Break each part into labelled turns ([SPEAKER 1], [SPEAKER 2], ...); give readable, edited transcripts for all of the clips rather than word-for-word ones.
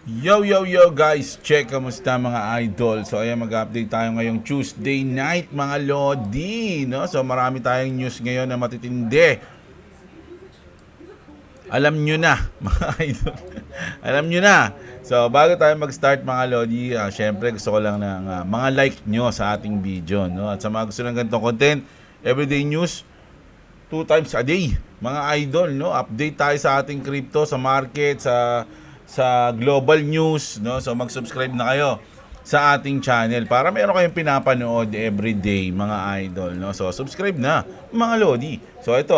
[SPEAKER 1] Yo guys, check kamusta mga idol. So ayan, mag-update tayo ngayong Tuesday night mga lodi, no? So marami tayong news ngayon na matitindi. Alam nyo na mga idol. Alam nyo na. So bago tayo mag-start mga lodi, syempre gusto ko lang ng mga like nyo sa ating video, no? At sa mga gusto ng ganitong content, everyday news 2 times a day mga idol, no? Update tayo sa ating crypto, sa market, sa global news, no? So mag-subscribe na kayo sa ating channel para meron kayong pinapanood everyday mga idol, no? So subscribe na mga lodi. So ito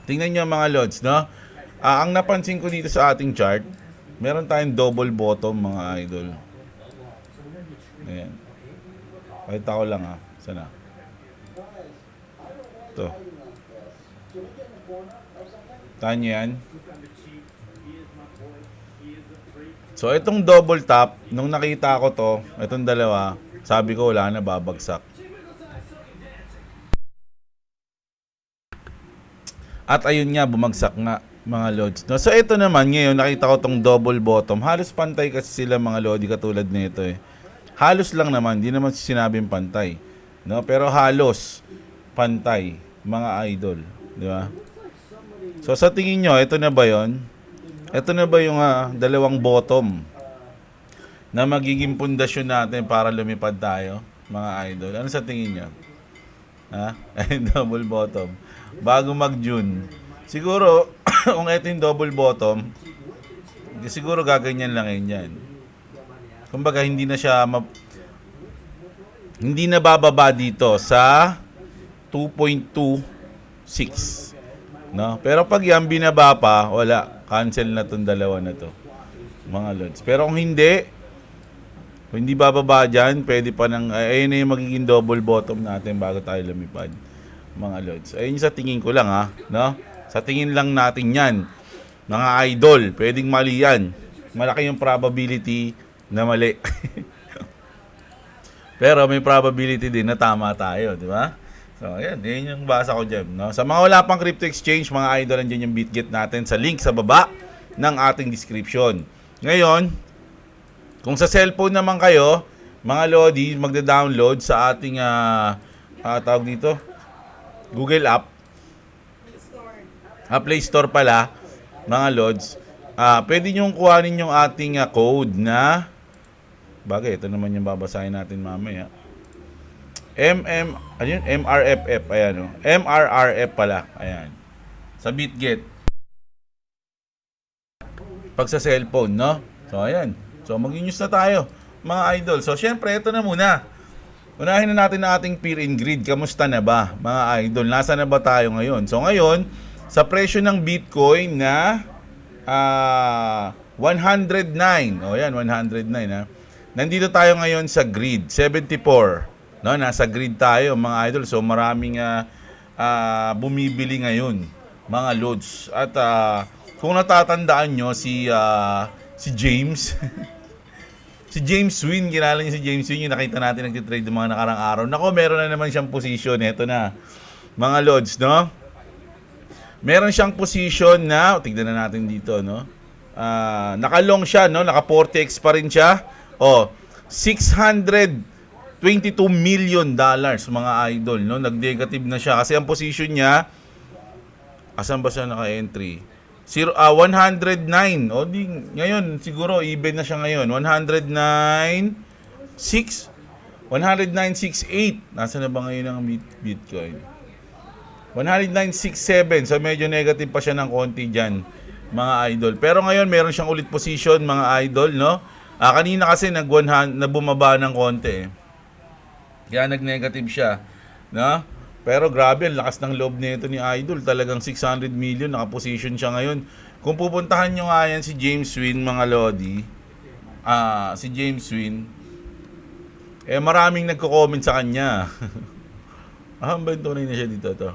[SPEAKER 1] tingnan nyo mga lods, no? Ang napansin ko dito sa ating chart, meron tayong double bottom mga idol. Ayan. Pakita ko lang sana. Ito. Tanya yan. So itong double top, nung nakita ko to, itong dalawa, sabi ko wala na, babagsak. At ayun nga, bumagsak nga mga lods. No? So ito naman ngayon, nakita ko tong double bottom. Halos pantay kasi sila mga lodi katulad nito eh. Halos lang naman, di naman sinabing pantay. No? Pero halos pantay mga idol. Di ba? So sa tingin nyo, ito na ba yon? Ito na ba yung dalawang bottom na magiging pundasyon natin para lumipad tayo, mga idol? Ano sa tingin nyo? Double bottom. Bago mag-June. Siguro, kung ito yung double bottom, siguro gaganyan lang yan. Kumbaga, hindi na siya hindi na bababa dito sa 2.26. No? Pero pag yan binaba pa, wala. Cancel na tong dalawa na to, mga lods. Pero kung hindi bababa dyan, pwede pa ng, ayun na yung magiging double bottom natin bago tayo lumipad, mga lods. Ayun sa tingin ko lang no? Sa tingin lang natin yan, mga idol, pwedeng mali yan. Malaki yung probability na mali. Pero may probability din na tama tayo, di ba? So, ayan, yun yung basa ko dyan, no? Sa mga wala pang crypto exchange, mga idol, andyan yung BitGet natin sa link sa baba ng ating description. Ngayon, kung sa cellphone naman kayo, mga lodi, magda-download sa ating, tawag dito, Google app. Play Store pala, mga lods. Pwede nyo kuhanin yung ating code na, bagay, ito naman yung babasahin natin mamaya. MRFF, ayan MRRF pala, ayan. Sa BitGet. Pag sa cellphone, no? So, ayan. So, mag-news na tayo, mga idol. So, syempre, ito na muna. Unahin na natin ang ating Fear and Greed. Kamusta na ba, mga idol? Nasa na ba tayo ngayon? So, ngayon, sa presyo ng Bitcoin na 109. O, yan, 109, Nandito tayo ngayon sa grid, 74. No, nasa grid tayo mga idol. So maraming bumibili ngayon mga loads. At kung natatandaan nyo si James si James Win, kilala niyo si James Win, yung nakita natin nagtitrade ng mga nakarang araw. Nako, meron na naman siyang position. Ito na mga loads, no? Meron siyang position na, tignan na natin dito, no? Naka-long siya, no? Naka 40x pa rin siya. 622 million dollars mga idol, no? Nag-negative na siya kasi ang position niya, asan ba siya naka-entry? 109. Di ngayon siguro even na siya ngayon. 109.68. Nasaan na ba ngayon ang Bitcoin? 109.67. So medyo negative pa siya ng konti diyan, mga idol. Pero ngayon meron siyang ulit position, mga idol, no? Kanina kasi bumaba ng konti eh. Kaya nag-negative siya, no? Pero grabe, ang lakas ng loob nito ni Idol. Talagang 600 million, naka-position siya ngayon. Kung pupuntahan nyo nga yan si James Win, mga lodi, si James Win, maraming nagko-comment sa kanya. Ba yung tunay na siya dito to?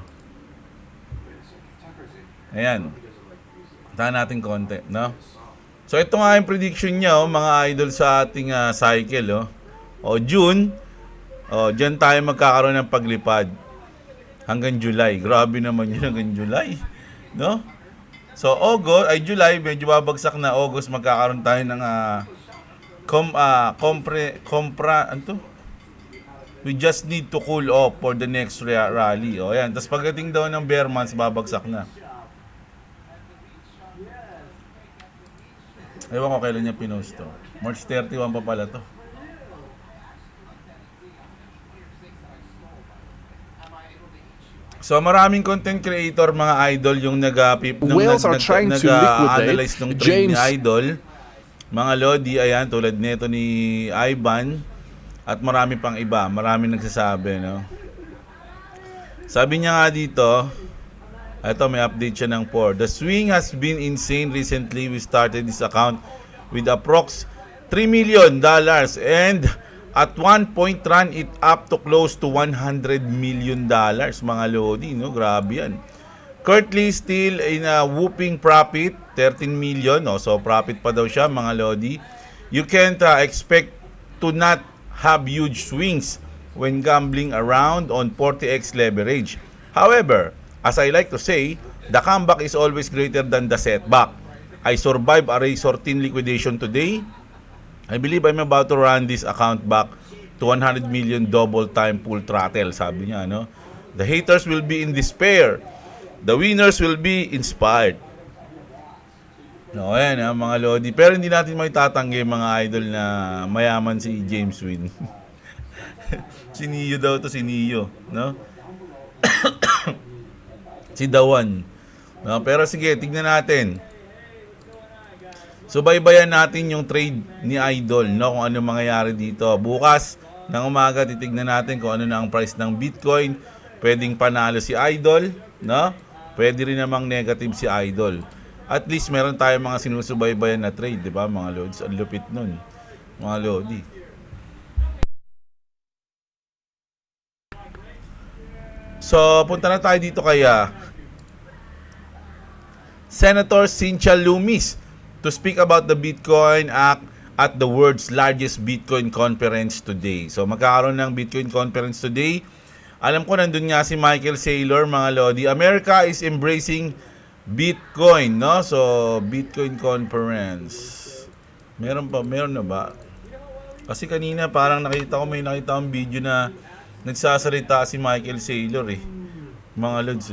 [SPEAKER 1] Ayan. Tahan natin konti, no? So ito nga yung prediction niya, mga idol, sa ating cycle, June. Diyan tayo magkakaroon ng paglipad hanggang July. Grabe naman yun, hanggang July, no? So, July, medyo babagsak na. August, magkakaroon tayo ng ano to? We just need to cool off for the next rally. O, yan. Tapos pagdating daw ng bear months, babagsak na. Ewan ko kailan niya pinost to. March 31 pa pala to. So maraming content creator, mga idol, yung nag-analyze ng trade ni Idol. Mga Lodi, ayan, tulad nito ni Ivan. At marami pang iba. Marami nagsasabi, no? Sabi niya nga dito, ito may update siya ng 4. The swing has been insane recently. We started this account with approx $3 million and at one point run it up to close to $100 million, mga Lodi, no? Grabe yan. Currently still in a whooping profit, 13 million, no? So profit pa daw siya, mga Lodi. You can't expect to not have huge swings when gambling around on 40x leverage. However, as I like to say, the comeback is always greater than the setback. I survived a Razor Tin liquidation today. I believe I'm about to run this account back to 100 million double time full throttle, sabi niya, no? The haters will be in despair. The winners will be inspired. No, ayan, mga Lodi. Pero hindi natin may tatanggi, mga idol, na mayaman si James Wynn. Si Neo daw to, si Neo, no? Si Dawan. No, pero sige, tignan natin. So baybayan natin yung trade ni Idol, no, kung ano mangyayari dito. Bukas ng umaga titignan natin kung ano na ang price ng Bitcoin. Pwedeng panalo si Idol, no? Pwede rin namang negative si Idol. At least meron tayong mga sinusubaybayan na trade, 'di ba, mga Lods? Ang lupit nun, mga Lodi. So, punta na tayo dito kay Senator Cynthia Lummis to speak about the Bitcoin Act at the world's largest Bitcoin conference today. So magkakaroon ng Bitcoin conference today. Alam ko nandun nga si Michael Saylor, mga Lodi. America is embracing Bitcoin, no? So Bitcoin conference. Meron na ba? Kasi kanina parang nakita akong video na nagsasalita si Michael Saylor, mga Lods,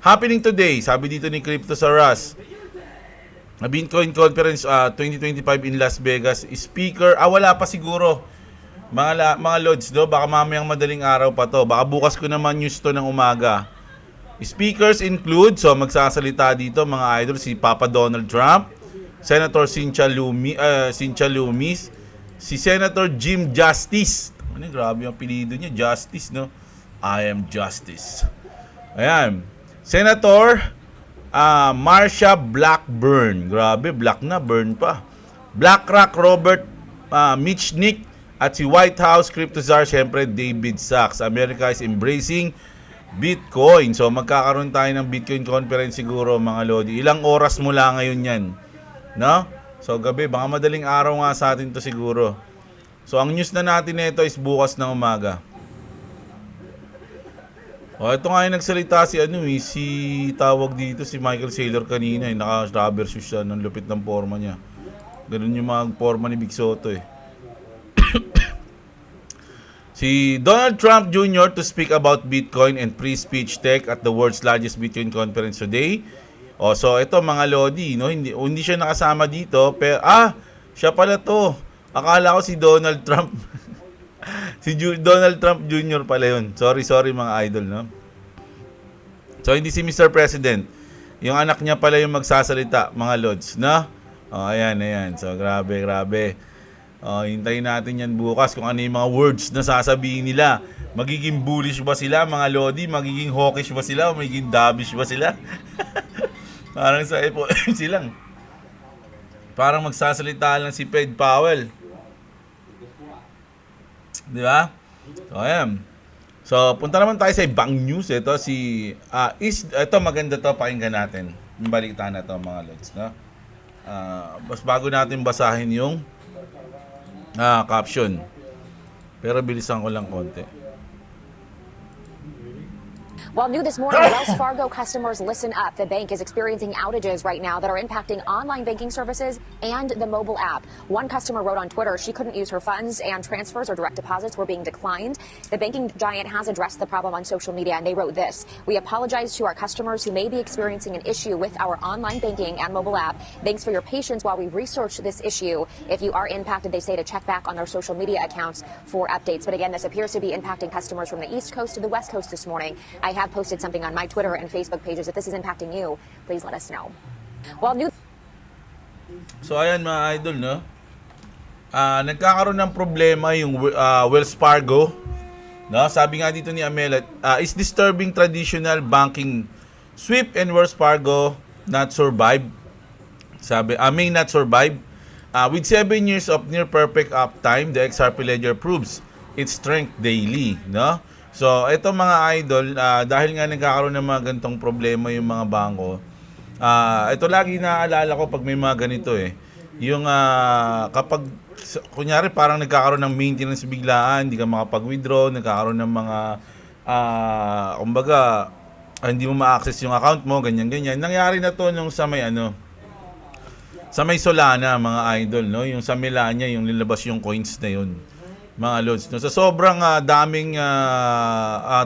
[SPEAKER 1] Happening today, sabi dito ni Crypto Saras. Bitcoin Conference 2025 in Las Vegas. Speaker, wala pa siguro. Mga Lods, no? Baka mamayang madaling araw pa to. Baka bukas ko naman news to ng umaga. Speakers include, so magsasalita dito, mga idol, si Papa Donald Trump, Senator Cynthia Lummis, si Senator Jim Justice. Ano, grabe yung apelido niya, Justice, no? I am Justice. Ayan. Senator Marsha Blackburn. Grabe, black na, burn pa. BlackRock Robert Mitchnick at si White House Crypto Czar, syempre David Sachs. America is embracing Bitcoin. So magkakaroon tayo ng Bitcoin conference siguro, mga Lodi. Ilang oras mula ngayon yan, no? So gabi, baka madaling araw nga sa atin to siguro. So ang news na natin nito is bukas ng umaga. Ito nga yung nagsalita si tawag dito, si Michael Saylor kanina, naka-rubber shoes siya, ng lupit ng forma niya. Ganun yung mga forma ni Big Soto, Si Donald Trump Jr. to speak about Bitcoin and free speech tech at the world's largest Bitcoin conference today. So ito, mga Lodi, no, hindi siya nakasama dito, pero siya pala to. Akala ko si Donald Trump. Si Donald Trump Jr. pala yun. Sorry mga idol, no? So hindi si Mr. President. Yung anak niya pala yung magsasalita, mga Lods, no? Ayan. So grabe. Hintayin natin yan bukas kung ano yung mga words na sasabihin nila. Magiging bullish ba sila, mga Lodi? Magiging hawkish ba sila? O magiging dovish ba sila? Parang sa FOMC lang. Parang magsasalita lang si Fed Powell. Di ba? So, ayan. So, punta naman tayo sa ibang news. Ito, ito maganda to, pakinggan natin. Yung balitaan na to, mga Lods, no? Mas bago natin basahin yung caption. Pero bilisan ko lang konti.
[SPEAKER 2] Well, new this morning, Wells Fargo customers listen up. The bank is experiencing outages right now that are impacting online banking services and the mobile app. One customer wrote on Twitter she couldn't use her funds and transfers or direct deposits were being declined. The banking giant has addressed the problem on social media, and they wrote this: "We apologize to our customers who may be experiencing an issue with our online banking and mobile app. Thanks for your patience while we research this issue. If you are impacted," they say, to check back on their social media accounts for updates. But again, this appears to be impacting customers from the East Coast to the West Coast this morning. I have posted something on my Twitter and Facebook pages. If this is impacting you, please let us know. Well, new...
[SPEAKER 1] So ayan mga idol, no? Nagkakaroon ng problema yung Wells Fargo, no? Sabi nga dito ni Amela, is disturbing traditional banking sweep and Wells Fargo not survive. Sabi, may not survive. With 7 years of near perfect uptime, the XRP Ledger proves its strength daily, no? So, ito mga idol, dahil nga nagkakaroon ng mga ganitong problema yung mga bangko, ito lagi naaalala ko pag may mga ganito eh. Yung kapag, kunyari parang nagkakaroon ng maintenance biglaan, hindi ka makapag-withdraw, nagkakaroon ng mga, kumbaga, hindi mo ma-access yung account mo, ganyan-ganyan. Nangyari na to nung sa may sa may Solana, mga idol, no? Yung sa Melania, yung nilabas yung coins na yun, mga loads, no? Sa sobrang daming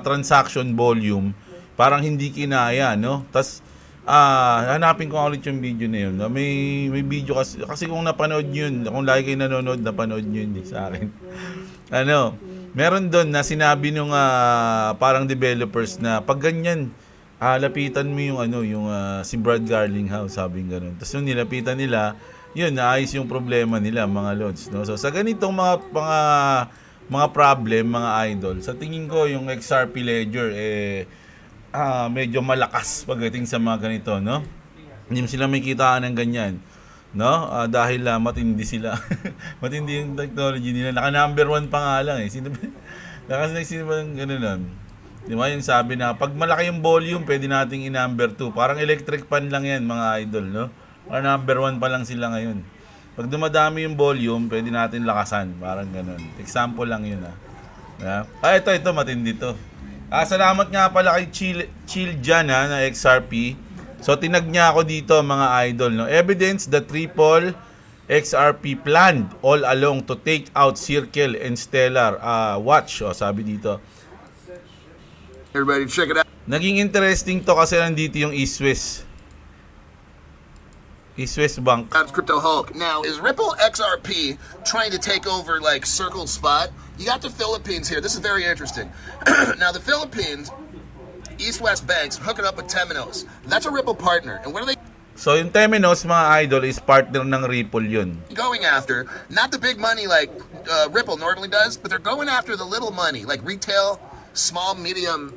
[SPEAKER 1] transaction volume, parang hindi kinaya, no? Tas hanapin ko ulit yung video na yun, no? May video kasi kung napanood yun, kung lagi kayo nanonood, napanood nyo yun sa akin. Meron doon na sinabi nung parang developers na pag ganyan, lapitan mo yung yung si Brad Garlinghouse, sabing gano'n. Tapos nung nilapitan nila, yun, naayos yung problema nila, mga lods, no? So sa ganitong mga problem, mga idol, sa tingin ko yung XRP Ledger medyo malakas pagdating sa mga ganito, no? Hindi mo sila may kitaan ng ganyan, no? Dahil matindi sila. Matindi yung technology nila. Naka number 1 pa nga lang eh. Sino ba yung gano'n nun? Di ba yung sabi na pag malaki yung volume, pwede nating i-number 2. Parang electric fan lang yan, mga idol, no? Number 1 pa lang sila ngayon. Pag dumadami yung volume, pwede natin lakasan. Parang ganun. Example lang yun. Ito, matindi to. Salamat nga pala kay Chill Jan na XRP. So, tinag niya ako dito, mga idol, no? Evidence that Triple XRP planned all along to take out Circle and Stellar. Watch, sabi dito.
[SPEAKER 3] Everybody check it out.
[SPEAKER 1] Naging interesting to kasi nandito yung East-West Bank.
[SPEAKER 3] That's Crypto Hulk. Now, is Ripple XRP trying to take over like Circle Spot? You got the Philippines here. This is very interesting. Now, the Philippines, East-West banks hooking up with Temenos. That's a Ripple partner. And what are they
[SPEAKER 1] So, yung Temenos, mga idol, is partner ng Ripple yun.
[SPEAKER 3] going after? Not the big money like Ripple normally does, but they're going after the little money, like retail, small, medium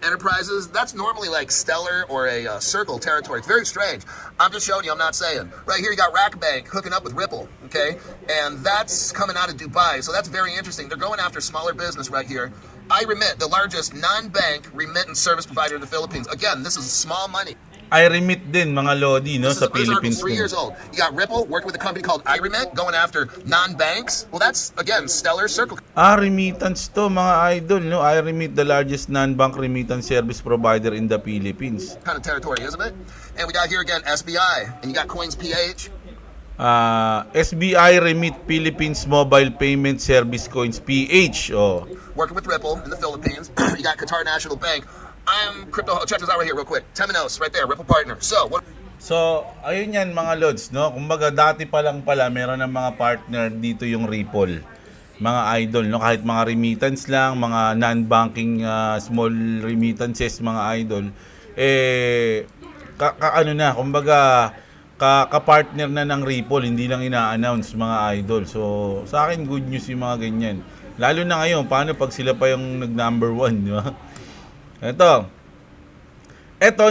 [SPEAKER 3] enterprises. That's normally like Stellar or a Circle territory. It's very strange. I'm just showing you, I'm not saying. Right here you got Rackbank hooking up with Ripple, okay? And that's coming out of Dubai, so that's very interesting. They're going after smaller business right here. iRemit, the largest non-bank remittance service provider in the Philippines. Again, this is small money.
[SPEAKER 1] iRemit din, mga Lodi, no, sa Philippines.
[SPEAKER 3] 3 years old. You got Ripple working with a company called iRemit, going after non-banks. Well, that's, again, Stellar, Circle.
[SPEAKER 1] Remittance to, mga idol, no? iRemit, the largest non-bank remittance service provider in the Philippines.
[SPEAKER 3] Kind of territory, isn't it? And we got here again SBI, and you got Coins PH.
[SPEAKER 1] SBI Remit Philippines Mobile Payment Service Coins PH.
[SPEAKER 3] Working with Ripple in the Philippines. You got Qatar National Bank. I'm Crypto. Check this out right here, real quick. Temenos, right there, Ripple partner. So,
[SPEAKER 1] ayun yan, mga lods, no? Kumbaga, dati pa lang pala, meron ng mga partner dito yung Ripple. Mga idol, no? Kahit mga remittance lang, mga non-banking small remittances, mga idol. Kumbaga, ka-partner na ng Ripple, hindi lang ina-announce, mga idol. So, sa akin, good news yung mga ganyan. Lalo na ngayon, paano pag sila pa yung nag-number 1, di ba? Ito,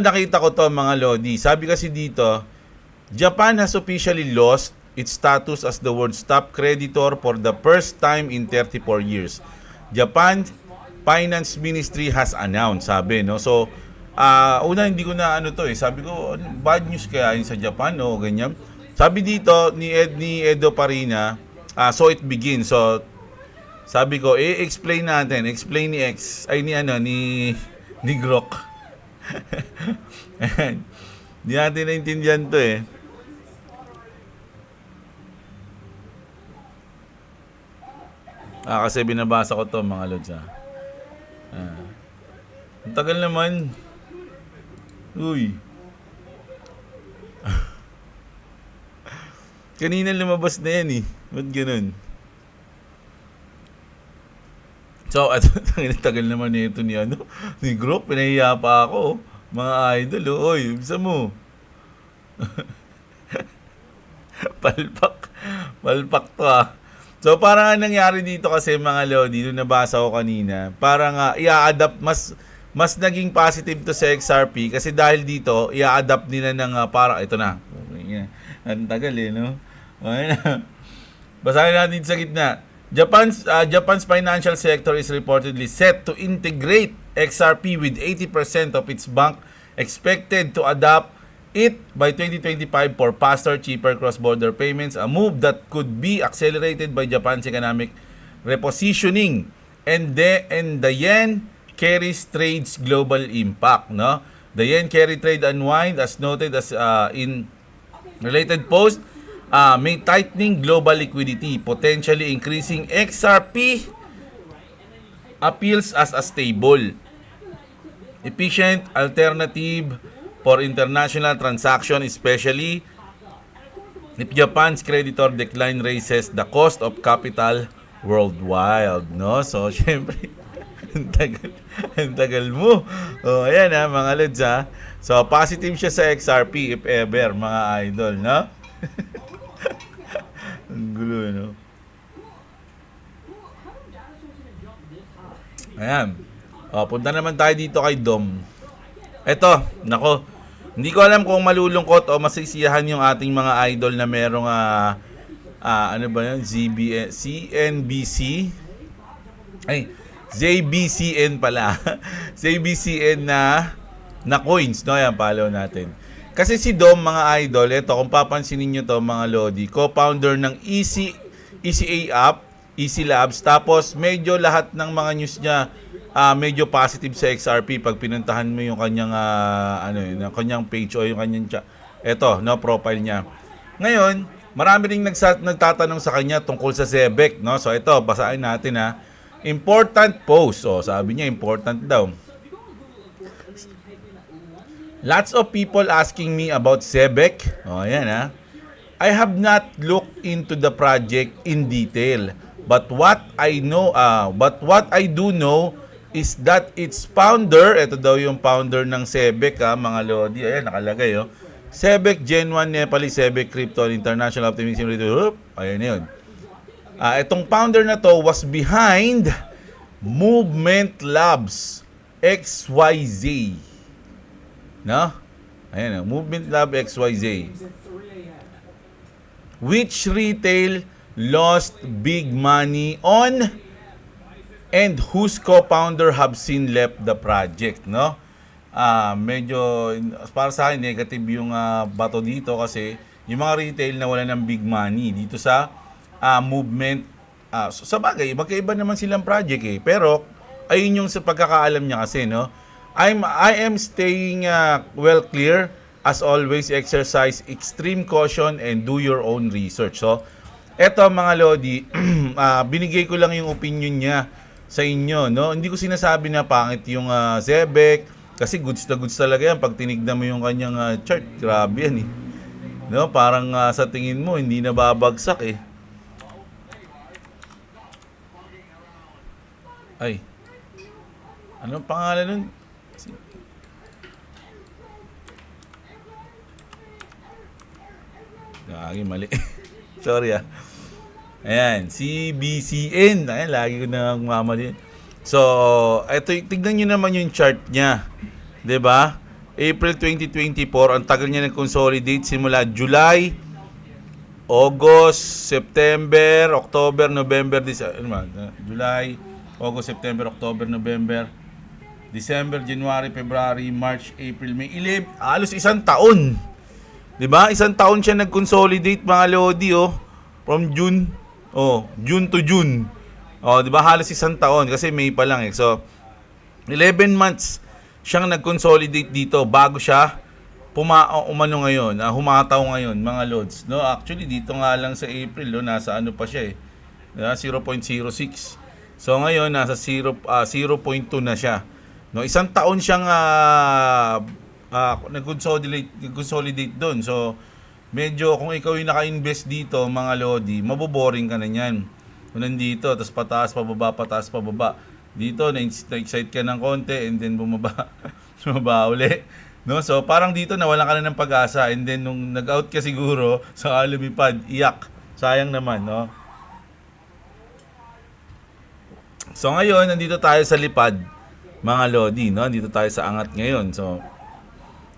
[SPEAKER 1] nakita ko to, mga Lodi. Sabi kasi dito, Japan has officially lost its status as the world's top creditor for the first time in 34 years. Japan Finance Ministry has announced, sabi, no? So, una hindi ko na sabi ko, bad news kaya yun sa Japan, o ganyan. Sabi dito ni Edo Parina, so it begins. So, sabi ko, explain ni Ni Grok. Ayan. Di natin naintindihan to eh. Kasi binabasa ko to mga lods Ang tagal naman. Uy. Kanina lumabas na yan eh. Ba't ganun? So, at tagal naman nito ni ni Grok. Pinahiya pa ako. Mga idol, oy, bisa mo. Palpak to So parang nangyari dito kasi mga lodi, nung nabasa ko kanina, parang i-adapt mas naging positive to sa XRP kasi dahil dito i-adapt nila ng parang ito na. Ang tagal no. Okay na. Basahin natin sa gitna. Japan's financial sector is reportedly set to integrate XRP with 80% of its bank expected to adopt it by 2025 for faster, cheaper cross-border payments, a move that could be accelerated by Japan's economic repositioning. And the yen carries trade's global impact. No? The yen carry trade unwind, as noted as in related post, may tightening global liquidity, potentially increasing XRP appeals as a stable, efficient alternative for international transaction, especially if Japan's creditor decline raises the cost of capital worldwide, no? So, syempre, ang tagal mo. Ayan mga lods So, positive siya sa XRP if ever, mga idol, no? Ang gulo, no? Ayan. Punta naman tayo dito kay Dom. Eto, nako. Hindi ko alam kung malulungkot o masisiyahan yung ating mga idol na merong ano ba yun? CNBC? Ay, JBCN pala. JBCN na coins, no? Ayan, follow natin. Kasi si Dom, mga idol, eto, kung papansinin nyo to, mga lodi, co-founder ng ECA app, Easy Labs, tapos medyo lahat ng mga news niya medyo positive sa XRP pag pinuntahan mo yung kanyang kanyang page o yung kanyang profile niya. Ngayon, marami ring nagtatanong sa kanya tungkol sa ZBEC, no? So ito, basahin natin Important post. Sabi niya important daw. Lots of people asking me about ZBEC. Ayan I have not looked into the project in detail, but what I do know is that its founder, ito daw yung founder ng ZBEC mga lodi, ayan nakalagay ZBEC Gen 1 Nepalese ZBEC Crypto International Optimism Rate. Ayan yun. Itong founder na to was behind Movement Labs XYZ. No? Ayan Movement Lab XYZ. Which retail lost big money on and whose co-founder have since left the project, no? Medyo para sa akin negative yung bato dito kasi yung mga retail na wala ng big money dito sa movement. Sa bagay, magkaiba naman silang project pero ayun yung sa pagkakaalam niya kasi, no? I am staying well clear. As always, exercise extreme caution and do your own research. So, eto mga lodi, binigay ko lang yung opinion niya sa inyo, no? Hindi ko sinasabi na pangit yung ZBEC kasi goods na goods talaga yan pag tinignan mo yung kanyang chart. Grabe yan no? Parang sa tingin mo hindi na babagsak Ay. Anong pangalan nun? Mali. Sorry Ayan, CBCN. Ayan, lagi ko na mamali. So, ito, tignan nyo naman yung chart niya. 'Di ba? April 2024, ang tagal niya nag-consolidate simula July, August, September, October, November, July, August, September, October, November, December, January, February, March, April, May, halos isang taon. 'Di ba? Isang taon siya nag-consolidate mga lodi from June. June to June. 'Di ba? Halos isang taon kasi May pa lang So 11 months siyang nag-consolidate dito bago siya humataw ngayon mga lods, no? Actually dito nga lang sa April, no, nasa ano pa siya, 0.06. So ngayon nasa 0.2 na siya. No, isang taon siyang nag-consolidate doon. So medyo kung ikaw yung naka-invest dito mga lodi, maboboring ka na niyan. Kung nandito, tapos pataas pababa. Dito na-excite ka ng konti and then bumaba uli. No, so parang dito nawalan ka na ng pag-asa, and then nung nag-out ka siguro sa lumipad, iyak. Sayang naman, no? So ngayon, nandito tayo sa lipad, mga lodi, no? Nandito tayo sa angat ngayon. So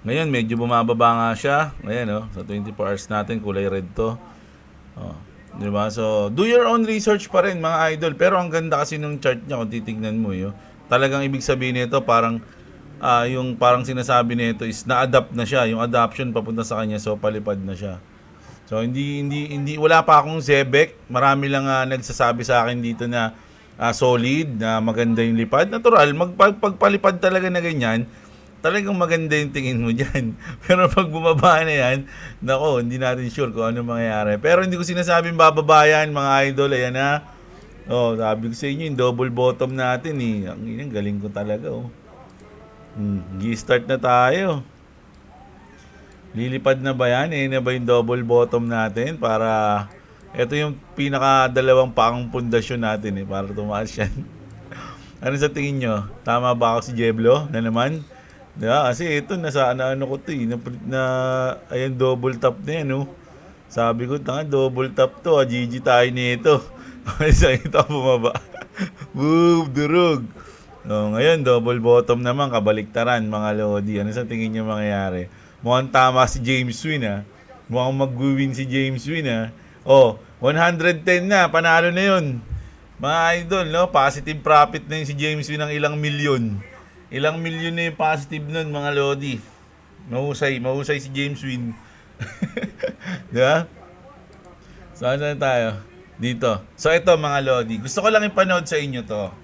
[SPEAKER 1] ngayon medyo bumababa nga siya. Ayan, no? Sa 24 hours natin, kulay red to. Oh, di ba? So do your own research pa rin, mga idol. Pero ang ganda kasi nung chart niya kung titignan mo, talagang ibig sabihin nito parang yung parang sinasabi nito is na-adapt na siya, yung adoption papunta sa kanya, so palipad na siya. So hindi wala pa akong Zebek. Marami lang nagsasabi sa akin dito na solid, na maganda yung lipad. Natural, pagpalipad talaga na ganyan, talagang maganda yung tingin mo diyan. Pero pag bumaba na yan, nako, hindi natin sure kung ano mangyayari. Pero hindi ko sinasabing bababa yan, mga idol. Ayan na. Oh, sabi ko sa inyo, yung double bottom natin ang galing ko talaga, G-start na tayo. Lilipad na ba yan? Na ba yung double bottom natin? Para ito yung pinaka-dalawang pang pundasyon natin para tumaas yan. Ano sa tingin nyo? Tama ba ako si Jeblo na naman? Diba? Kasi ito nasa ano ko to ayan, double top na yan, Sabi ko, double top to, GG tayo nito. Sa ito bumaba. Boom, durog. So, ngayon, double bottom naman, kabaliktaran, mga lodi. Ano sa tingin nyo mangyayari? Mukhang tama si James Win, Mukhang mag-win si James Win, Oh, 110 na, panalo na yun. Mga idol, positive profit na yun si James Win ng ilang milyon. Ilang milyon na yung positive nun, mga lodi. Mahusay si James Win. Diba? Saan tayo? Dito. So, ito, mga lodi. Gusto ko lang ipanood sa inyo to.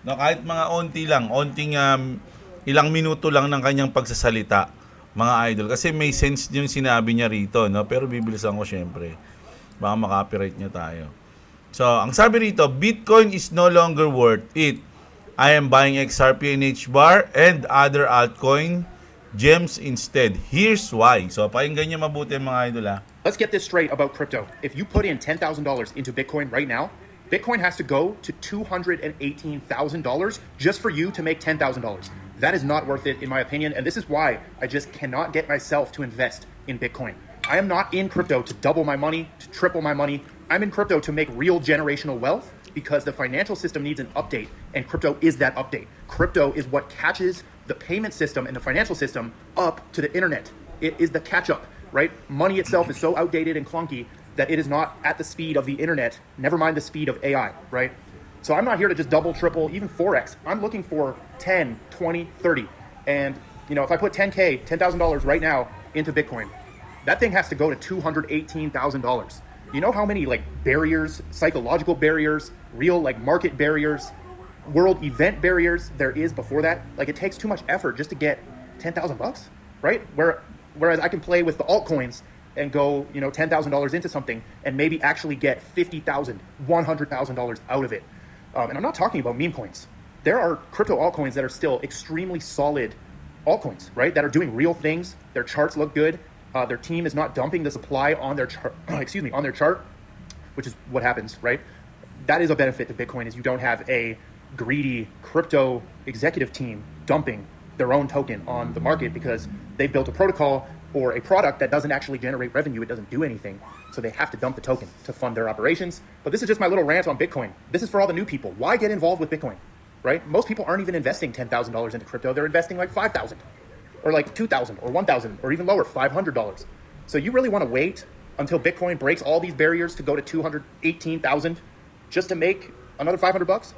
[SPEAKER 1] No, kahit mga onting ilang minuto lang ng kanyang pagsasalita, mga idol, kasi may sense yung sinabi niya rito, pero bibilisan ko syempre, baka makopyright niya tayo. So ang sabi rito, Bitcoin is no longer worth it. I am buying XRP and HBAR and other altcoin gems instead. Here's why. So pakinggan niyo mabuti, mga idol.
[SPEAKER 4] Let's get this straight about crypto. If you put in $10,000 into Bitcoin right now, Bitcoin has to go to $218,000 just for you to make $10,000. That is not worth it, in my opinion, and this is why I just cannot get myself to invest in Bitcoin. I am not in crypto to double my money, to triple my money. I'm in crypto to make real generational wealth because the financial system needs an update, and crypto is that update. Crypto is what catches the payment system and the financial system up to the internet. It is the catch-up, right? Money itself is so outdated and clunky that it is not at the speed of the internet, never mind the speed of AI, right? So I'm not here to just double, triple, even 4x. I'm looking for 10, 20, 30. And, if I put $10,000 right now into Bitcoin, that thing has to go to $218,000. You know how many barriers, psychological barriers, real market barriers, world event barriers there is before that? It takes too much effort just to get $10,000, right? Whereas I can play with the altcoins and go, $10,000 into something and maybe actually get $50,000, $100,000 out of it. And I'm not talking about meme coins. There are crypto altcoins that are still extremely solid altcoins, right? That are doing real things. Their charts look good. Their team is not dumping the supply on their chart, on their chart, which is what happens, right? That is a benefit to Bitcoin, is you don't have a greedy crypto executive team dumping their own token on the market because they've built a protocol or a product that doesn't actually generate revenue. It doesn't do anything. So they have to dump the token to fund their operations. But this is just my little rant on Bitcoin. This is for all the new people. Why get involved with Bitcoin, right? Most people aren't even investing $10,000 into crypto. They're investing $5,000 or $2,000 or $1,000 or even lower, $500. So you really want to wait until Bitcoin breaks all these barriers to go to 218,000 just to make another $500?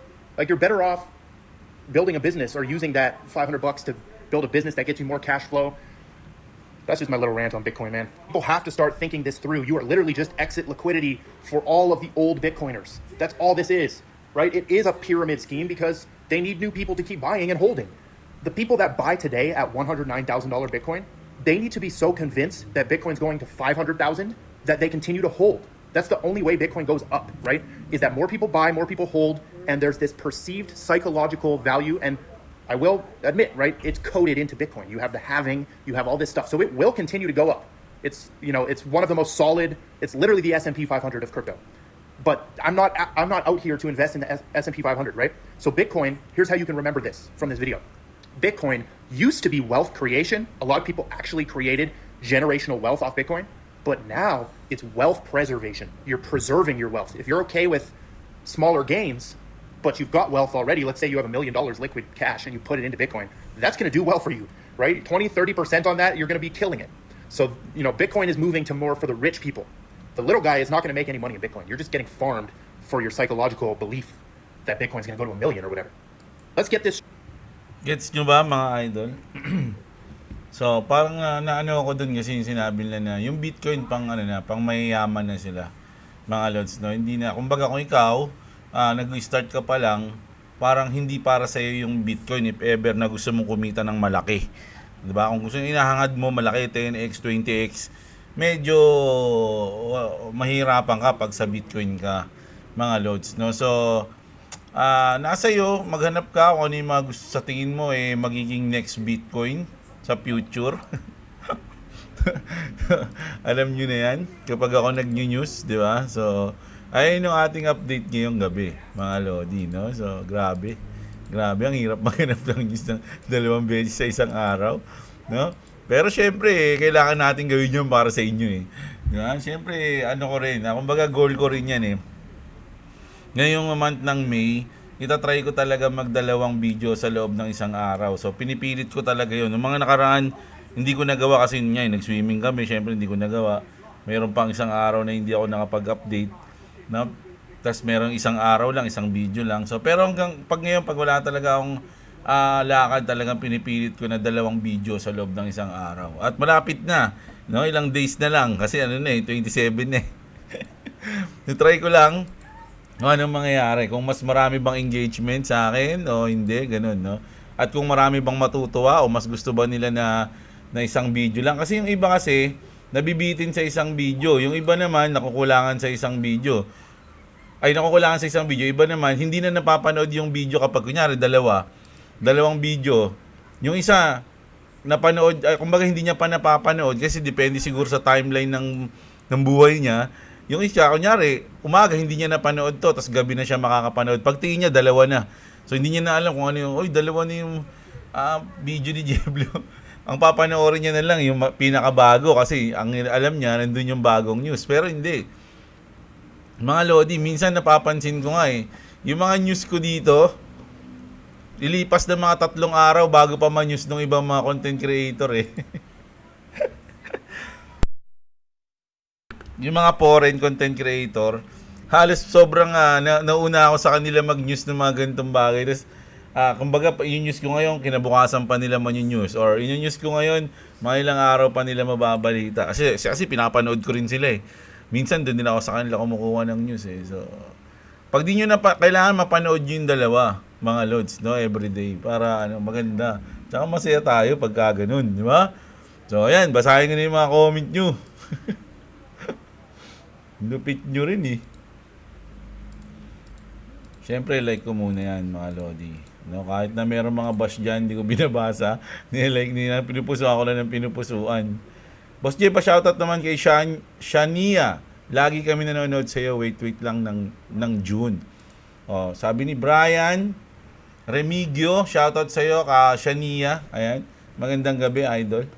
[SPEAKER 4] You're better off building a business or using that $500 to build a business that gets you more cash flow. That's just my little rant on Bitcoin, man. People have to start thinking this through. You are literally just exit liquidity for all of the old Bitcoiners. That's all this is, right? It is a pyramid scheme because they need new people to keep buying and holding. The people that buy today at $109,000 Bitcoin, they need to be so convinced that Bitcoin's going to 500,000 that they continue to hold. That's the only way Bitcoin goes up, right? Is that more people buy, more people hold, and there's this perceived psychological value. And I will admit, right, it's coded into Bitcoin. You have the halving, you have all this stuff. So it will continue to go up. It's, you know, it's one of the most solid, it's literally the S&P 500 of crypto. But I'm not out here to invest in the S&P 500, right? So Bitcoin, here's how you can remember this from this video. Bitcoin used to be wealth creation. A lot of people actually created generational wealth off Bitcoin, but now it's wealth preservation. You're preserving your wealth. If you're okay with smaller gains, but you've got wealth already, let's say you have $1 million liquid cash and you put it into Bitcoin, that's going to do well for you, right? 20, 30% on that, you're going to be killing it. So, you know, Bitcoin is moving to more for the rich people. The little guy is not going to make any money in Bitcoin. You're just getting farmed for your psychological belief that Bitcoin's going to go to 1 million or whatever. Let's get this.
[SPEAKER 1] Gets nyo ba mga idol? So, parang naano ako dun kasi yung sinabi nila na yung Bitcoin pang pang mayayaman na sila. Mga lods, no? Hindi na, kumbaga kung ikaw, nag-start ka pa lang, parang hindi para sa iyo yung Bitcoin if ever na gusto mong kumita ng malaki. 'Di ba? Kung gusto inahangad mo malaki 10x, 20x, medyo mahirapan ka pag sa Bitcoin ka, mga lods, no? So, nasa iyo maghanap ka kung ano yung mga gusto sa tingin mo magiging next Bitcoin sa future. Alam nyo na yan kapag ako nag-news, di ba? So, ayun yung ating update ngayong gabi, mga lodi, no? So, grabe, ang hirap maghanap ng news ng 2 beses sa isang araw, no? Pero syempre, kailangan natin gawin yun para sa inyo, di ba? Syempre, ano ko rin, kumbaga goal ko rin yan, ngayong month ng May, itatry ko talaga magdalawang video sa loob ng isang araw. So, pinipilit ko talaga yun. Noong mga nakaraan, hindi ko nagawa kasi nag-swimming kami. Siyempre, hindi ko nagawa. Mayroon pang isang araw na hindi ako nakapag-update. No? Tapos, mayroong isang araw lang, isang video lang. So, pero hanggang pag wala talaga akong lakad, talagang pinipilit ko na dalawang video sa loob ng isang araw. At malapit na. No? Ilang days na lang. Kasi 27 na try ko lang. Anong mangyayari? Kung mas marami bang engagement sa akin o hindi, ganun, no? At kung marami bang matutuwa o mas gusto ba nila na isang video lang. Kasi yung iba kasi, nabibitin sa isang video. Yung iba naman, nakukulangan sa isang video. Nakukulangan sa isang video. Iba naman, hindi na napapanood yung video kapag, kunyari, dalawang video. Yung isa, napanood, kumbaga hindi niya pa napapanood kasi depende siguro sa timeline ng buhay niya. Yung isa, kunyari, umaga hindi niya napanood to, tapos gabi na siya makakapanood. Pagtingin niya, dalawa na. So, hindi niya na alam kung ano yung, dalawa na yung video ni Jeblo. Ang papanoorin niya na lang yung pinakabago kasi ang alam niya, nandun yung bagong news. Pero hindi. Mga lodi, minsan napapansin ko nga yung mga news ko dito, lilipas ng mga 3 araw bago pa ma-news ng ibang mga content creator Yung mga foreign content creator, halos sobrang nauna ako sa kanila mag-news ng mga ganitong bagay. Tapos, kumbaga, yung news ko ngayon, kinabukasan pa nila man-news. Or yung news ko ngayon, mga ilang araw pa nila mababalita. Kasi pinapanood ko rin sila Minsan, doon din ako sa kanila kumukuha ng news So, pag di nyo kailangan mapanood yung dalawa, mga lods, no? Everyday. Para maganda. Tsaka masaya tayo pagka ganun, di ba? So, ayan, basahin ko na yung mga comment nyo. Lupit nyo rin Siyempre, like ko muna yan, mga lodi. No, kahit na meron mga bash dyan, hindi ko binabasa. Nilike nila, pinupusuan ko lang ng pinupusuan. Boss J, pa-shoutout naman kay Shania. Lagi kami nanonood sa'yo. Wait lang ng June. Sabi ni Brian Remigio, shoutout sa'yo, ka Shania. Ayan, magandang gabi, idol.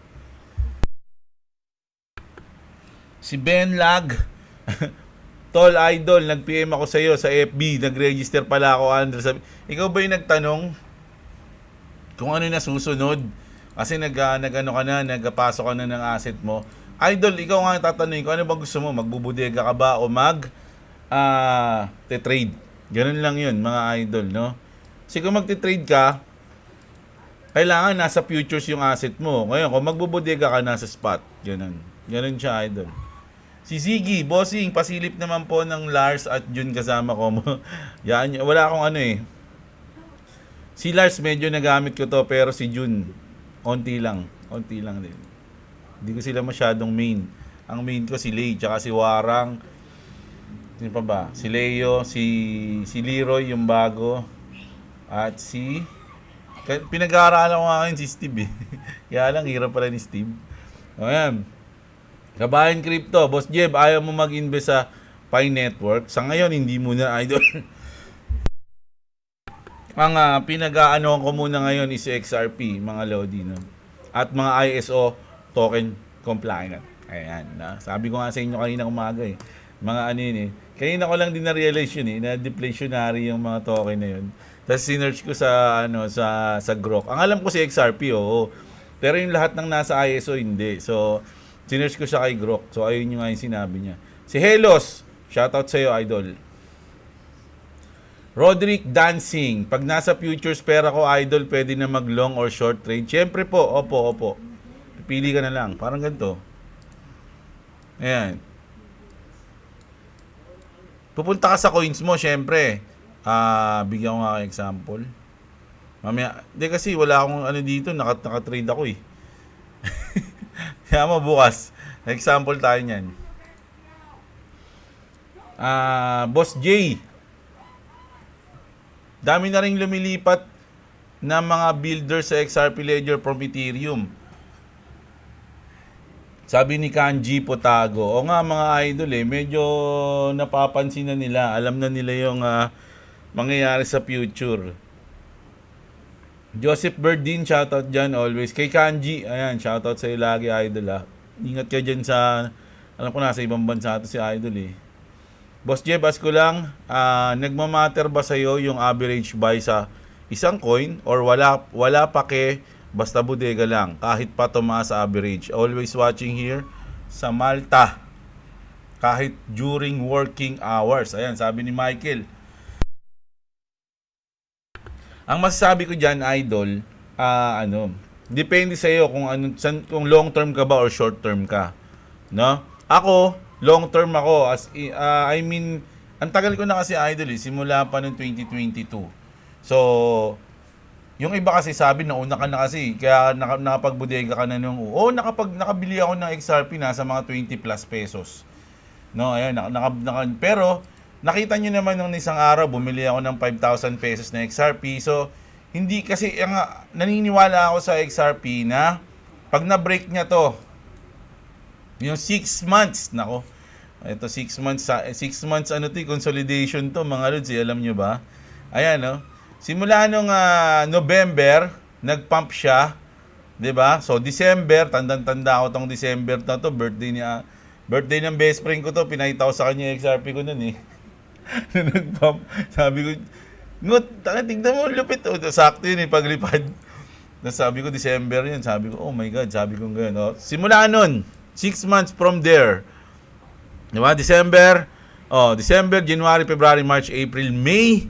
[SPEAKER 1] Si Ben Lag. Tol idol, nag-PM ako sa iyo sa FB, nag-register pala ako ikaw ba yung nagtanong kung ano na susunod? Kasi nagano ka na, nagpasok ka na ng asset mo. Idol, ikaw nga tatanungin ko, ano ba gusto mo? Magbubudega ka ba o te-trade? Ganun lang yun, mga idol, no? Kasi kung magte-trade ka, kailangan nasa futures yung asset mo. Ngayon, kung magbubudega ka, nasa spot. Ganun siya, idol. Si Ziggy, bossing, pasilip naman po ng Lars at Jun kasama ko mo. Yan, wala akong Si Lars medyo nagamit ko to, pero si Jun, onti lang din. Hindi ko sila masyadong main. Ang main ko si Lay, tsaka si Warang. Sino pa ba? Si Leo, si Leroy yung bago. At pinag-aaralan ko nga ngayon si Steve eh. Kaya lang, hirap pala ni Steve. O yan. Kabayan Crypto, Boss Jeb, ayaw mo mag-invest sa Pi Network? Sa ngayon, hindi muna, idol. Ang pinag-aano ko muna ngayon is XRP, mga Lodi, no? At mga ISO token compliant. Ayan, na. Sabi ko nga sa inyo kanina umaga eh. Mga ano yun eh. Kanina ko lang din na-realize yun eh, na deflationary yung mga token na yun. Tapos sinearch ko sa Grok. Ang alam ko si XRP, oo. Pero yung lahat ng nasa ISO, hindi. So, sinearch ko siya kay Grok. So, ayun yung nga yung sinabi niya. Si Helos, shoutout sa'yo, idol. Roderick Dancing, pag nasa futures pera ko, idol, pwede na mag-long or short trade? Siyempre po, opo. Pili ka na lang. Parang ganito. Ayan. Pupunta ka sa coins mo, siyempre. Bigyan ko nga example. Mamaya, hindi kasi wala akong ano dito, naka-trade ako eh. Kaya mo bukas, example tayo niyan. Boss J, dami na rin lumilipat na mga builder sa XRP Ledger from Ethereum. Sabi ni Kanji Potago, o nga mga idol eh, medyo napapansin na nila, alam na nila yung mangyayari sa future. Joseph Berdin, shoutout dyan always. Kay Kanji, ayan, shoutout sa'yo lagi, idol Ingat ka dyan sa, alam ko nasa ibang bansa to si idol eh. Boss Jeb, ask ko lang, nagmamatter ba sa'yo yung average buy sa isang coin or wala pa basta bodega lang, kahit pa tumaas sa average? Always watching here sa Malta, kahit during working hours. Ayan, sabi ni Michael. Ang masasabi ko dyan, idol, depende sa iyo kung long term ka ba or short term ka. No? Ako, long term ako. Ang tagal ko na kasi, idol, simula pa noong 2022. So, yung iba kasi sabi, nauna ka na kasi, kaya nakapagbodega ka na nung, nakabili ako ng XRP nasa mga 20 plus pesos. No, ayan, pero, nakita nyo naman nung isang araw, bumili ako ng 5,000 pesos na XRP. So, hindi kasi, naniniwala ako sa XRP na pag na-break niya to, yung 6 months, nako, ito 6 months, consolidation to, mga lods, alam nyo ba? Ayan, no? Simula nung November, nag-pump siya, 'di ba? So, December, tandang-tanda ko tong December na to, birthday ng best friend ko to, pinakita ko sa kanya yung XRP ko nun eh. Nag-pump. Sabi ko, tignan mo, lupit. Sakto yun eh, paglipad. Sabi ko, December yun. Sabi ko, oh my God, sabi ko gano'n. Oh, simula nun, 6 months from there. Diba? December, January, February, March, April, May,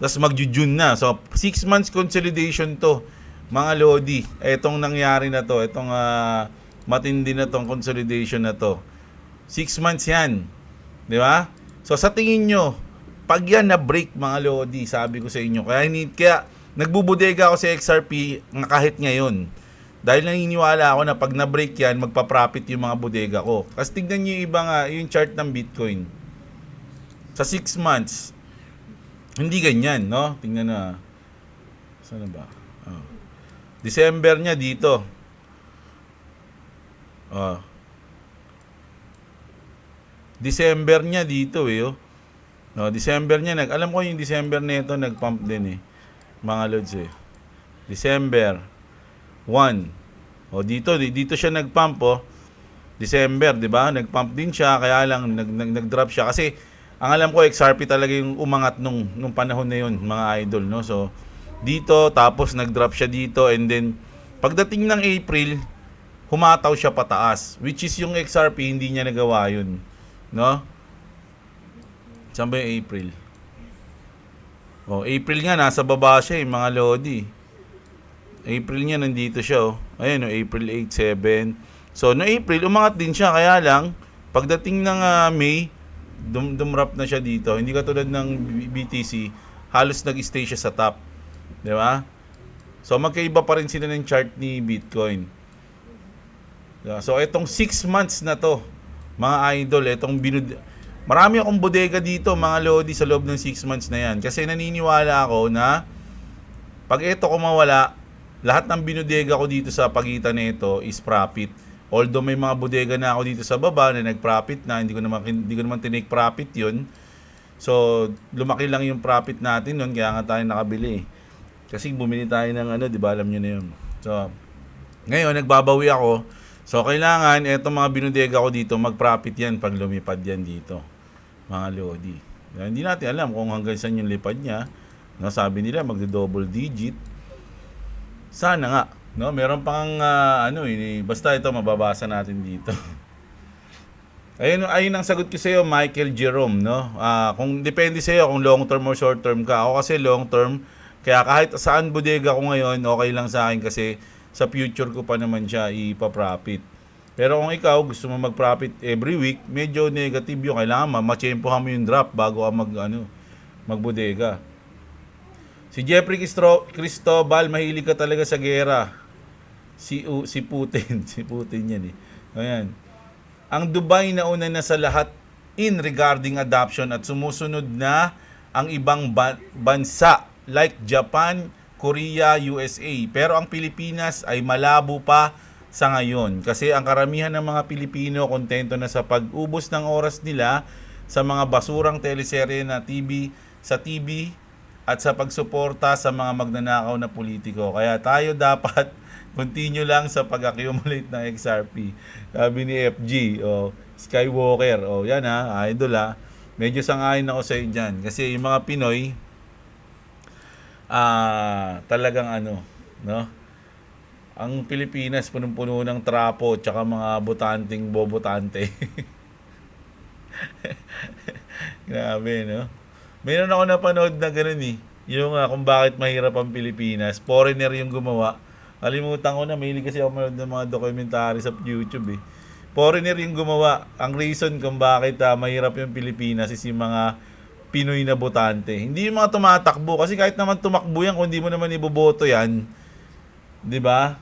[SPEAKER 1] tapos mag-June na. So, 6 months consolidation to, mga Lodi. Etong nangyari na to, etong matindi na tong consolidation na to. 6 months yan. Diba? So, sa tingin nyo, pag yan na-break, mga Lodi, sabi ko sa inyo, kaya nagbubodega ako sa XRP kahit ngayon. Dahil naniniwala ako na pag na-break yan, magpa-profit yung mga bodega ko. Kasi tignan nyo yung iba yung chart ng Bitcoin. Sa 6 months, hindi ganyan, no? Tingnan na. Saan ba? Oh. December niya dito. December niya dito eh. No, December niya alam ko yung December nito nag-pump din eh. Mga lods eh. December 1. Dito siya nag-pump December, 'di ba? Nag-pump din siya kaya lang nag-drop siya kasi ang alam ko XRP talaga yung umangat nung panahon na yun, mga idol, no? So dito tapos nag-drop siya dito and then pagdating ng April humataw siya pataas, which is yung XRP hindi niya nagawa yun. No? Saan ba yung April? April nga, nasa baba siya mga Lodi. April niya, nandito siya. Ayan, April 8, 7. So, no April, umangat din siya. Kaya lang, pagdating ng May, dumrap na siya dito. Hindi katulad ng BTC, halos nag-stay siya sa top. Di ba? So magkaiba pa rin sila ng chart ni Bitcoin. So itong 6 months na to, mga idol, marami akong bodega dito, mga lodi, sa loob ng 6 months na yan. Kasi naniniwala ako na pag ito kumawala, lahat ng binodega ko dito sa pagitan nito is profit. Although may mga bodega na ako dito sa baba na nag-profit na, hindi ko naman tinake profit 'yun. So, lumaki lang yung profit natin noon, kaya nga tayo nakabili. Kasi bumili tayo ng 'di ba, alam niyo na 'yun. So, ngayon nagbabawi ako. So, kailangan etong mga binodega ko dito mag-profit 'yan pag lumipad 'yan dito. Mga lodi. Hindi natin alam kung hanggang saan yung lipad niya. No, sabi nila magdo-double digit. Sana nga, no? Meron pang basta ito mababasa natin dito. Ayun ang sagot ko sa iyo, Michael Jerome, no? Kung depende sa iyo kung long term o short term ka. Ako kasi long term, kaya kahit saan bodega ko ngayon, okay lang sa akin kasi sa future ko pa naman siya ipa-profit. Pero kung ikaw gusto mo mag-profit every week, medyo negative yung kailangan ma-tsempohan mo yung drop bago ka magbodega. Si Jeffrey Cristobal, mahilig ka talaga sa gera. Si Putin, si Putin yan eh. Ayan. Ang Dubai nauna na sa lahat in regarding adoption at sumusunod na ang ibang bansa like Japan, Korea, USA. Pero ang Pilipinas ay malabo pa sa ngayon kasi ang karamihan ng mga Pilipino kontento na sa pag-ubos ng oras nila sa mga basurang teleserye na sa TV at sa pagsuporta sa mga magnanakaw na politiko. Kaya tayo dapat continue lang sa pag-accumulate ng XRP. Sabi ni FG, Skywalker, yan idol Medyo sang-ayon ako sa iyo dyan. Kasi yung mga Pinoy, talagang no? Ang Pilipinas punong-puno ng trapo tsaka mga botanteng bobotante. Grabe, no? Mayroon ako napanood na gano'n yung kung bakit mahirap ang Pilipinas. Foreigner yung gumawa. Kalimutan ko na, mahilig kasi ako manood ng mga documentary sa YouTube Foreigner yung gumawa. Ang reason kung bakit mahirap yung Pilipinas is yung mga Pinoy na botante. Hindi yung mga tumatakbo. Kasi kahit naman tumakbo yan, kung hindi mo naman iboboto yan, di ba?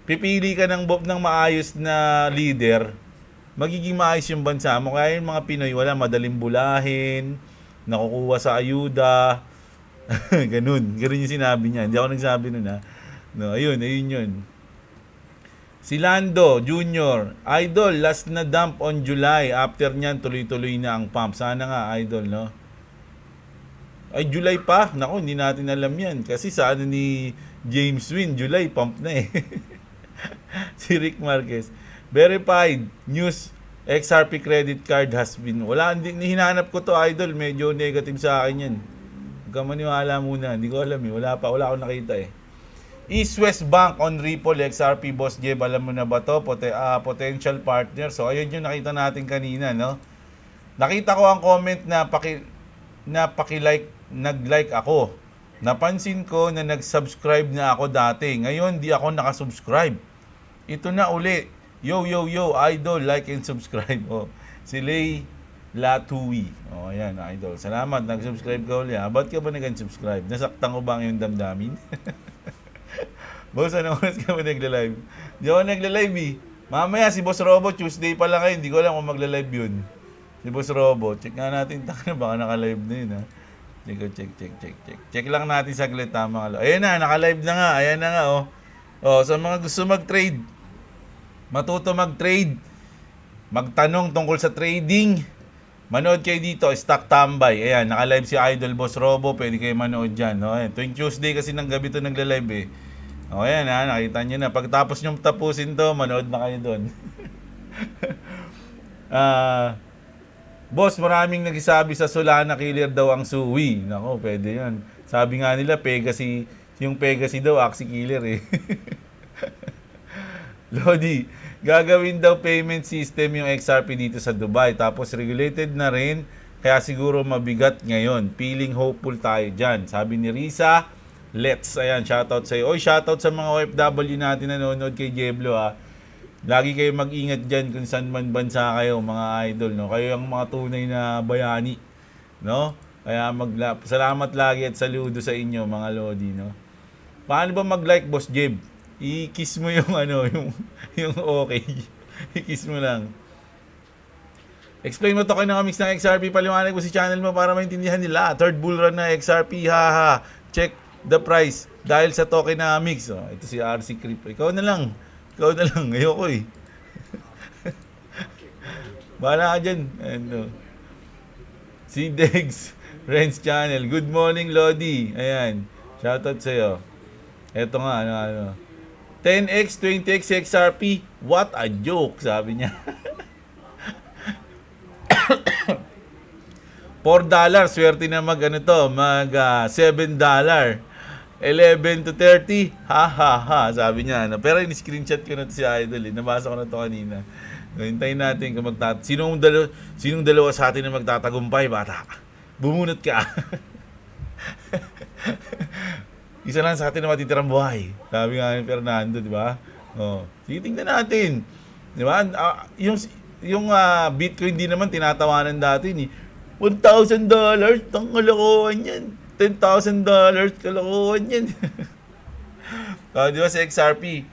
[SPEAKER 1] Pipili ka ng maayos na leader, magiging maayos yung bansa mo. Kaya yung mga Pinoy, madaling bulahin, nakukuha sa ayuda. Ganun yung sinabi niya. Hindi ako nagsabi nun No, ayun yun. Si Lando Junior, idol, last na dump on July. After nyan, tuloy-tuloy na ang pump. Sana nga, idol, no? Ay, July pa? Naku, hindi natin alam yan. Kasi sa ni James Win, July, pump na Si Rick Marquez, verified news, XRP credit card has been, hindi hinahanap ko to, idol, medyo negative sa akin yan. Huwag ka maniwala muna, hindi ko alam wala akong nakita East West Bank on Ripple, XRP Boss Jeb, alam mo na ba to? Potential partner. So ayun yung nakita natin kanina, no? Nakita ko ang comment na nag-like ako. Napansin ko na nag-subscribe na ako dati. Ngayon, di ako nakasubscribe. Ito na uli. Yo, idol, like and subscribe. Si Lay Latui. Ayan, idol. Salamat, nag-subscribe ka uli. Ba't ka ba nag-subscribe? Nasaktan ko ba ang iyong damdamin? Boss, anong oras ka ba nagla-live? Di ako nagla-live Mamaya, si Boss Robo, Tuesday pa lang ngayon. Hindi ko alam kung magla-live yun. Si Boss Robo, check nga natin. Baka naka-live na yun Check. Check lang natin saglit mga Ayan na, naka-live na nga. Ayan na nga sa mga gusto mag-trade, matuto mag-trade, magtanong tungkol sa trading, manood kayo dito, Stock Tambay. Ayan, naka-live si Idol Boss Robo. Pwede kayo manood dyan. Ayan, tuwing Tuesday kasi ng gabi to nagla-live ayan nakita nyo na. Pagtapos nyo tapusin to, manood na kayo doon. Boss, maraming nagsasabi sa Solana killer daw ang suwi. Nako, pwede yan. Sabi nga nila, yung Pegasi daw, Axie killer Lodi, gagawin daw payment system yung XRP dito sa Dubai. Tapos regulated na rin, kaya siguro mabigat ngayon. Feeling hopeful tayo dyan. Sabi ni Risa, let's. Ayan, shoutout sa iyo. Shoutout sa mga OFW natin na nanonood kay Jeblo Lagi kayo mag-ingat dyan kung saan man bansa kayo, mga idol, no? Kayo ang mga tunay na bayani, no? Kaya salamat lagi at saludo sa inyo, mga lodi, no? Paano ba mag-like, Boss Jeb? I-kiss mo yung ano, yung okay. I-kiss mo lang. Explain mo to mix ng XRP, paliwanag mo si channel mo para maintindihan nila. Third bull run na XRP, haha. Check the price dahil sa tokenomics. Oh, ito si RC Crypto. Ikaw na lang. Ayoko eh. Bahala ka dyan. Ano. Si Dex, Renz Channel. Good morning, Lodi. Ayan. Shoutout sa'yo. Ito nga, ano. 10x, 20x XRP. What a joke, sabi niya. $4, swerte na mag $7. 11 to 30, ha, sabi niya. No? Pero in-screenshot ko na to si Idol. Nabasa ko na to kanina. Hintayin natin kung sinong dalawa sa atin na magtatagumpay, bata? Bumunot ka. Isa lang sa atin na matitirang buhay. Sabi nga ni Fernando, di ba? Oh, sige, tingnan natin. Di ba? Yung Bitcoin din naman tinatawanan dati ni $1,000, tang kalokohan yan. $10,000, kalokohan yan. Di ba sa XRP?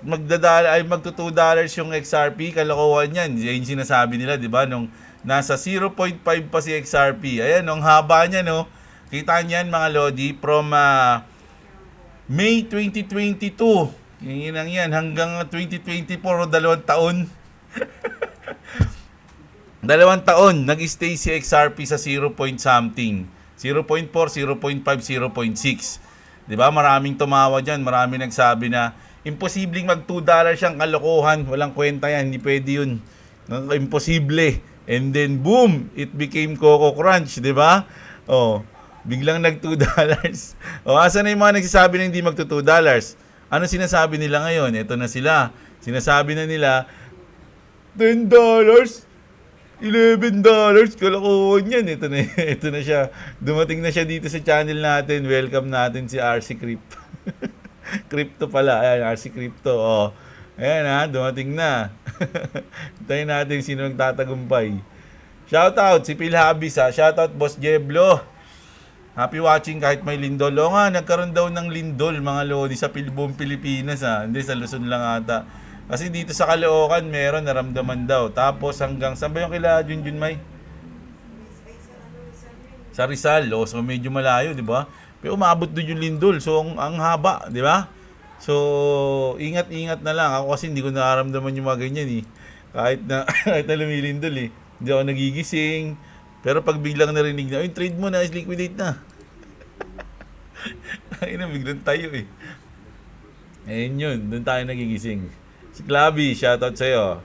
[SPEAKER 1] Magto $2 yung XRP, kalokohan yan. Yan yung sinasabi nila, di ba? Nung nasa 0.5 pa si XRP. Ayan, ang haba niya, no? Kita niyan mga Lodi, from May 2022. Yan, hanggang 2024, 2 taon. 2 taon, nag-stay si XRP sa 0 point something. 0.4, 0.5, 0.6. Diba? Maraming tumawa dyan. Maraming nagsabi na imposibleng mag $2 siyang kalokohan. Walang kwenta yan. Hindi pwede yun. Imposible. And then, boom! It became Coco Crunch. Diba? Oh, biglang nag $2. Oh, asa na yung mga nagsasabi na hindi mag $2? Ano sinasabi nila ngayon? Ito na sila. Sinasabi na nila, $10, $11, kalokohan yan. Ito na siya. Dumating na siya dito sa channel natin. Welcome natin si RC Crypto. Crypto pala. Ayan, RC Crypto. Oh. Ayan ha, dumating na. Hintayin natin sino nagtatagumpay. Shoutout si Phil Habis ha. Shoutout Boss Jeblo. Happy watching kahit may lindol. O nga, nagkaroon daw ng lindol mga Lodi sa buong Pilipinas ha. Hindi, sa Luzon lang ata. Kasi dito sa Caloocan, meron, naramdaman daw. Tapos hanggang, saan ba yung kila Junjun May? Sa Rizal, oh, so medyo malayo, di ba? Pero umabot doon yung lindol, so ang haba, di ba? So, ingat-ingat na lang. Ako kasi hindi ko nararamdaman yung mga ganyan eh. Kahit na lumilindol eh. Hindi ako nagigising. Pero pag biglang narinig na, yung trade mo na, is liquidate na. Ay na, biglang tayo eh. Ayun yun, doon tayo nagigising. Si Clavi, shoutout sa'yo.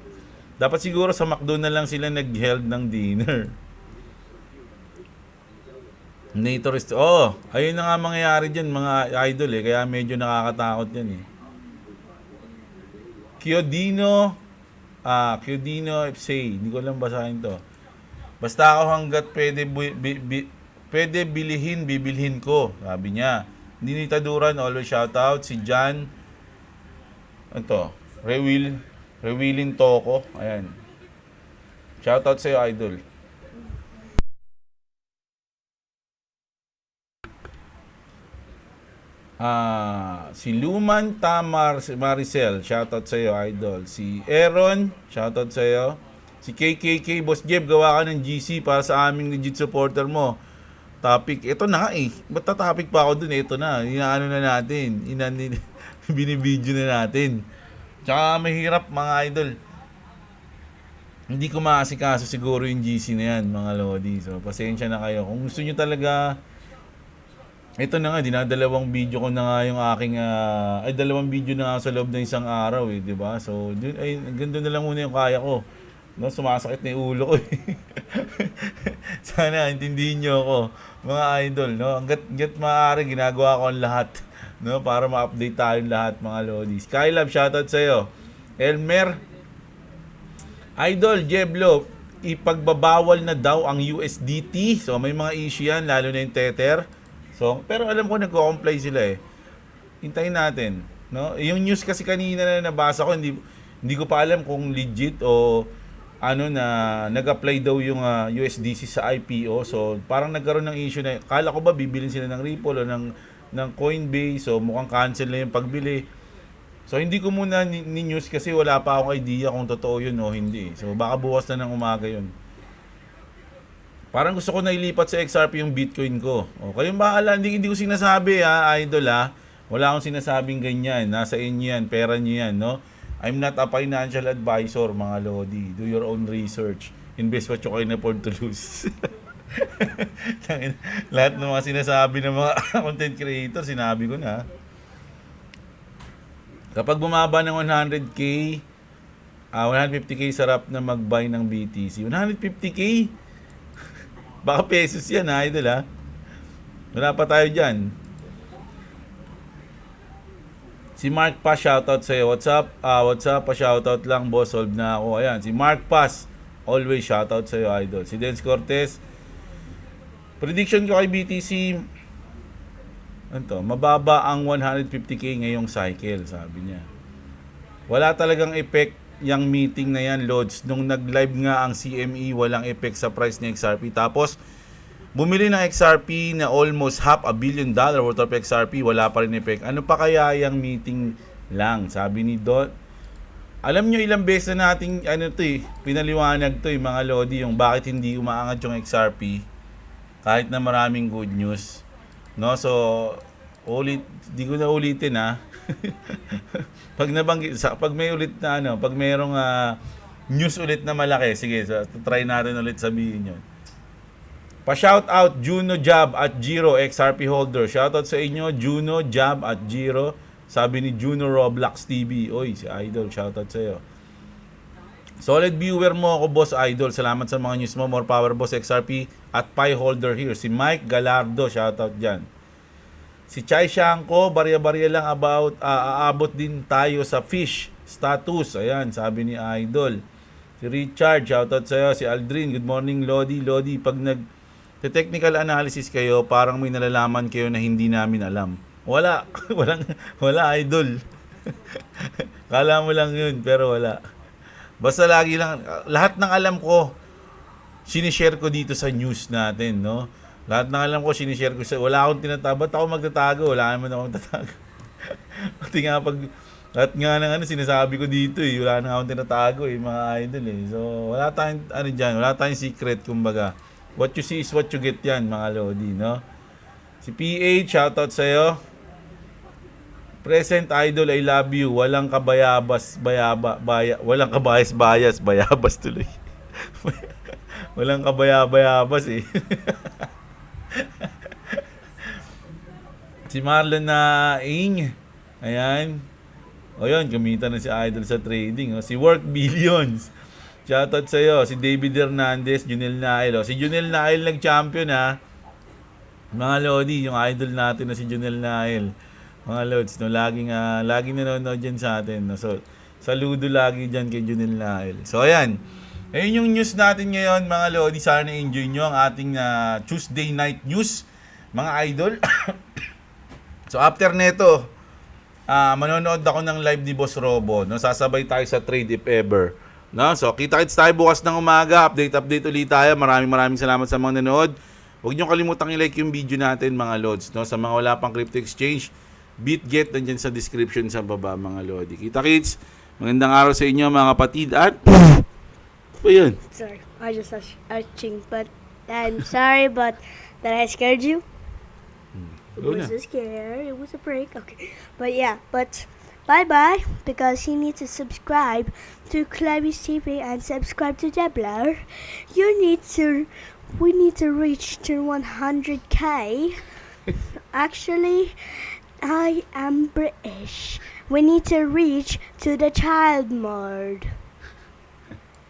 [SPEAKER 1] Dapat siguro sa McDo na lang sila nag-held ng dinner. Naturist. Oh, ayun na nga mangyayari dyan mga idol eh. Kaya medyo nakakatakot yan eh. Chiodino FC. Hindi ko lang basahin to. Basta ako hanggat pwede bibilhin ko. Sabi niya. Ninita Duran, always shoutout. Si John. Ito. Rewilin Toko. Ayan. Shoutout sa'yo, idol. Si Luman Maricel, shoutout sa'yo, idol. Si Aaron, shoutout sa'yo. Si KKK, Boss Jeb, gawa ka ng GC para sa aming legit supporter mo. Topic, ito na nga eh. Ba't topic pa ako dun? Ito na, inaano na natin. Binibideo na natin. Tsaka mahirap mga idol. Hindi ko maasikaso siguro yung GC na yan mga Lodi. So pasensya na kayo. Kung gusto nyo talaga, ito na nga, dinadalawang video ko na nga yung aking, dalawang video na nga sa loob ng isang araw eh, di ba? So, ganda na lang muna yung kaya ko. No, sumasakit na yung ulo ko eh. Sana intindihin nyo ako, mga idol, no? Hanggat maaari, ginagawa ko ang lahat, no? Para ma-update tayong lahat, mga Lodi. Skylab, shoutout sa'yo. Elmer, Idol, Jeblo, ipagbabawal na daw ang USDT. So, may mga issue yan, lalo na yung Tether. So, pero alam ko nagko-comply sila eh. Hintayin natin, no? Yung news kasi kanina na nabasa ko, hindi ko pa alam kung legit o ano na nag-apply daw yung USDC sa IPO. So, parang nagkaroon ng issue na, kala ko ba bibilin sila ng Ripple o ng ng Coinbase. So mukhang cancel na yung pagbili. So hindi ko muna ni-news kasi wala pa akong idea kung totoo yun o hindi. So baka bukas na ng umaga yun. Parang gusto ko na ilipat sa XRP yung Bitcoin ko. O kayong bahala, hindi ko sinasabi idol Wala akong sinasabing ganyan. Nasa inyo yan, pera nyo yan, no? I'm not a financial advisor, mga lodi. Do your own research. Invest what you can afford to lose. Lahat ng mga sinasabi ng mga content creator, sinabi ko na. Kapag bumaba ng 100k, 150k sarap na mag-buy ng BTC. 150k? Baka pesos yan, idol Wala pa tayo dyan. Si Mark Pa, shoutout sa'yo. What's up? Pa, shoutout lang, boss. Solve na ako. Ayan, si Mark Pas. Always shoutout sa'yo, idol. Si Dens Cortez. Prediction ko kay BTC, mababa ang 150k ngayong cycle, sabi niya. Wala talagang effect yung meeting na yan, Lods. Nung nag-live nga ang CME, walang effect sa price ni XRP. Tapos, bumili ng XRP na almost $500 million worth of XRP, wala pa rin effect. Ano pa kaya yung meeting lang? Sabi ni Don. Alam nyo ilang beses na nating pinaliwanag to mga lodi, yung bakit hindi umaangat yung XRP kahit na maraming good news. No, so di ko na ulitin pag nabanggit, pag may ulit na pag mayroong news ulit na malaki, sige, so, try natin ulit sabihin yun. Pa-shout out Juno Jab at Giro XRP holder. Shout out sa inyo Juno Jab at Giro. Sabi ni Juno Roblox TV. Oy, si Idol, shout out sa iyo. Solid viewer mo ako, boss Idol. Salamat sa mga news mo. More power, boss XRP at Pi holder here. Si Mike Galardo, shout out diyan. Si Chai Shanko, barya-barya lang about aabot din tayo sa fish status. Ayan, sabi ni Idol. Si Richard, shout out sa iyo. Si Aldrin, good morning Lodi. Lodi, pag technical analysis kayo, parang may nalalaman kayo na hindi namin alam. Wala. Wala, idol. Kala mo lang yun, pero wala. Basta lagi lang, lahat ng alam ko, sinishare ko dito sa news natin, no? Lahat ng alam ko, sinishare ko wala akong tinatago. Ba't ako magtatago? Wala naman akong tatago. Pati nga lahat nga ng sinasabi ko dito, wala na akong tinatago, mga idol, So, wala tayong, wala tayong secret, kumbaga. What you see is what you get yan, mga lodi, no? Si PH, shoutout sa'yo. Present idol, I love you. Walang walang kabayas-bayas, bayabas tuloy. Walang kabayabas Si Marlon na Ing. Ayan. O yun, kumita na si Idol sa trading. Si Work Billions. Shoutout sa'yo, si David Hernandez, Junel Nail. Si Junel Nail nag-champion Mga lodi, yung idol natin na si Junel Nail. Mga lods, laging nanonood dyan sa atin. So, saludo lagi dyan kay Junel Nail. So, ayan. Ayun yung news natin ngayon, mga lodi. Sana enjoy nyo ang ating Tuesday night news, mga idol. So, after neto, manonood ako ng live ni Boss Robo. Sasabay tayo sa trade if ever. No? So, kita-kits tayo bukas ng umaga. Update ulit tayo. Maraming salamat sa mga nanood. Huwag niyo kalimutang i-like yung video natin, mga lods. No? Sa mga wala pang crypto exchange, BitGet nandyan sa description sa baba, mga lodi. Kita-kits, magandang araw sa inyo, mga kapatid. At, pa yun?
[SPEAKER 5] Sorry, I just was arching, but I'm sorry, but that I scared you. It was a scare. It was a break. Okay, but yeah, bye-bye, because you need to subscribe to Clavis TV and subscribe to Debler. We need to reach to 100k. Actually, I am British. We need to reach to the child mode.